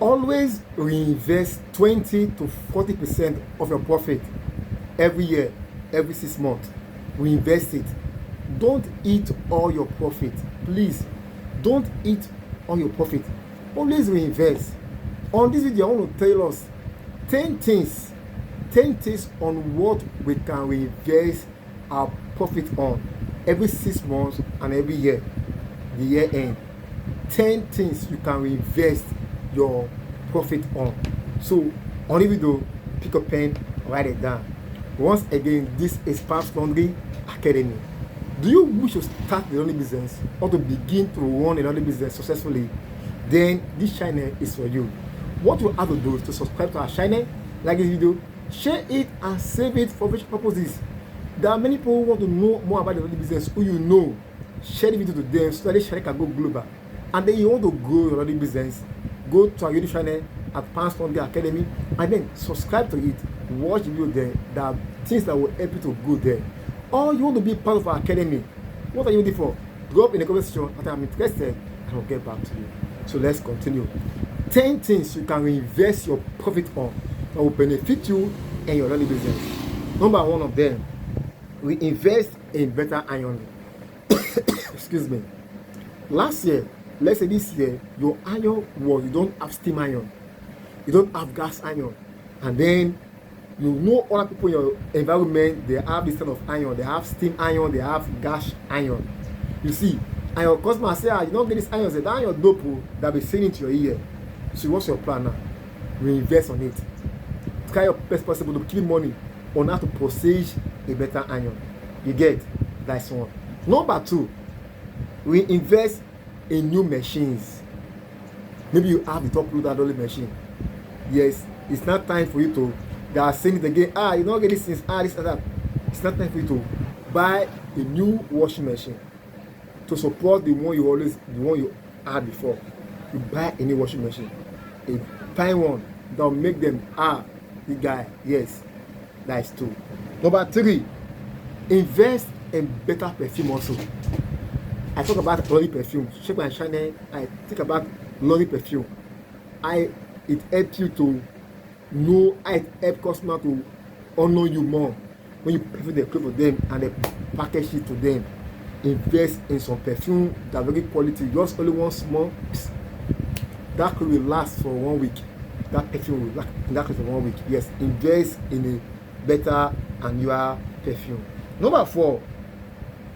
Always reinvest 20 to 40% of your profit every year, every 6 months. Reinvest it. Don't eat all your profit. Please, don't eat all your profit. Always reinvest. On this video, I want to tell us 10 things 10 things on what we can reinvest our profit on every 6 months and every year, the year end. 10 things you can reinvest your profit on. So on the video, pick a pen, write it down. Once again, this is Past Laundry Academy. Do you wish to start the laundry business or to begin to run a laundry business successfully? Then this channel is for you. What you have to do is to subscribe to our channel, like this video, share it and save it for which purposes. There are many people who want to know more about the laundry business who you know. Share the video to them so that this channel can go global. And then you want to grow your laundry business, go to our YouTube channel at Past Laundry Academy and then subscribe to it. Watch the video there. There are things that will help you to go there. Or you want to be part of our academy. What are you waiting for? Drop in the comment section that I'm interested and I'll get back to you. So let's continue. 10 things you can reinvest your profit on that will benefit you and your laundry business. Number one of them, we invest in better iron. Excuse me. Last year, let's say this year, your iron was, you don't have steam iron, you don't have gas iron, and then you know other people in your environment, they have this kind of iron, they have steam iron, they have gas iron. You see, and your customer say, you don't get this iron, say that iron dope that be saying into your ear. So what's your plan now? Reinvest on it. Try your best possible to keep money on how to possess a better iron. You get? That's one. Number two, we invest in new machines. Maybe you have the top loader dolly machine. Yes, it's not time for you to, they are saying it again, you don't get this things, this and that. It's not time for you to buy a new washing machine to support the one you had before. You buy a new washing machine, a fine one that will make them the guy. Yes, that's two. Number three, invest in better perfume also. I talk about laundry perfume. Check my channel. I think about laundry perfume. It helps you to know. It helps customer to honor you more when you perfume the clothes for them and they package it to them. Invest in some perfume that very quality. Just only one small piece. That could will last for 1 week. That perfume will last for 1 week. Yes, invest in a better and newer perfume. Number four,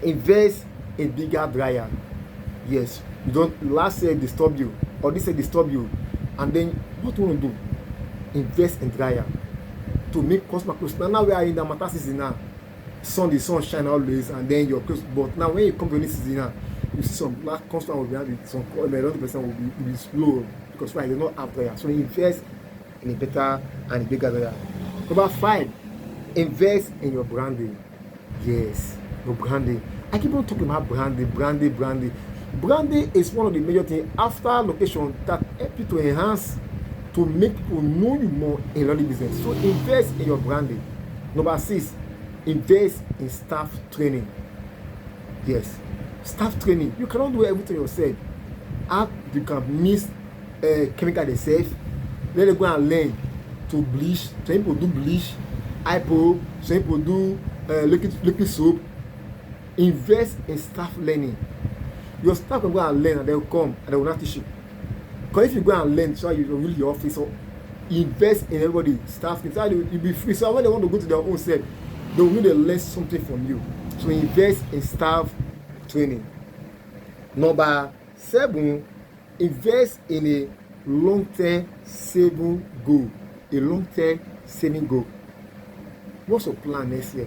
invest in bigger dryer. Yes, you don't last year disturb you or this year disturb you, and then what you want to do? Invest in dryer to make customer clothes. Now we are in the matter season now. The sun shine always, and then your clothes. But now when you come to this season now, you see some black customer will be having some 100% will be slow because why they don't have dryer. So invest in a better and a bigger dryer. Number five, invest in your branding. Yes, your branding. I keep on talking about branding. Branding is one of the major things after location that help you to enhance, to make people know you more in laundry business. So invest in your branding. Number six, invest in staff training. Yes, staff training. You cannot do everything yourself. You can mix chemical themselves. Let them go and learn to bleach. Some people do bleach, hypo. Some people do liquid soap. Invest in staff learning. Your staff can go and learn and they will come and they will not teach you. Because if you go and learn, so you will your office, so invest in everybody, staff, so you'll be free. So when they want to go to their own self, they will need to learn something from you. So invest in staff training. Number seven, invest in a long-term saving goal. A long-term saving goal. What's your plan next year?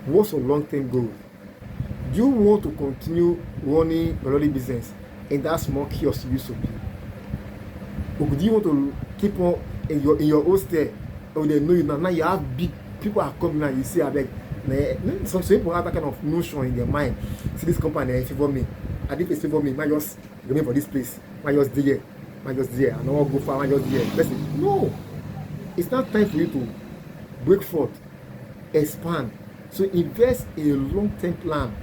What's your long-term goal? Do you want to continue running your laundry business in that small kiosk you used to be? Or do you want to keep on in your own stay? Or they know you now? Now you have big people are coming and you say, I beg. Some people have that kind of notion in their mind. See this company, favor me. I think it's favor me. I just go for this place. I just there. I don't want to go far. I just there. Listen, no. It's not time for you to break forth, expand. So invest in a long-term plan.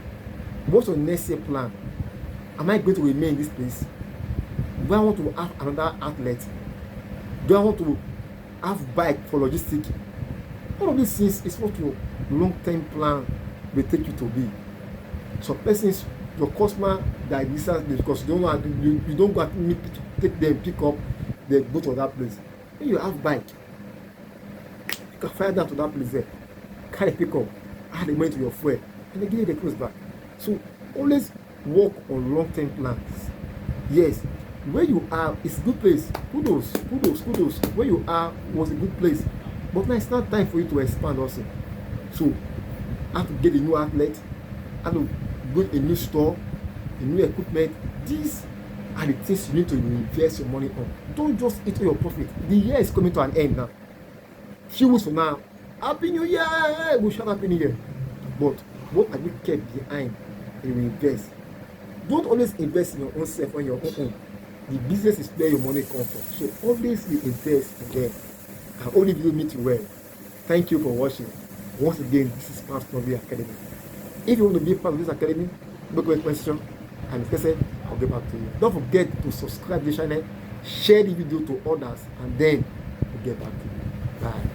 What's your next year plan? Am I going to remain in this place? Do I want to have another outlet? Do I want to have bike for logistics? All of these things is what your long-term plan will take you to be. Some persons, your customer that distance because you don't want you don't go and take them pick up, they go to that place. When you have bike, you can fire down to that place there, carry pick up, add the money to your fuel, and they give you the clothes back. So always work on long-term plans. Yes, where you are is a good place. Kudos. Where you are was a good place, but now it's not time for you to expand also. So have to get a new outlet, have to build a new store, a new equipment. These are the things you need to invest your money on. Don't just eat all your profit. The year is coming to an end now. Few weeks from now, Happy New Year! We shall Happy New Year. But what have you kept behind and invest? Don't always invest in your own self on your own. The business is where your money comes from. So always you invest in them. And only you meet you well. Thank you for watching. Once again, this is Part from the Academy. If you want to be part of this academy, make a question, and if I said, I'll get back to you. Don't forget to subscribe to the channel, share the video to others, and then we'll get back to you. Bye.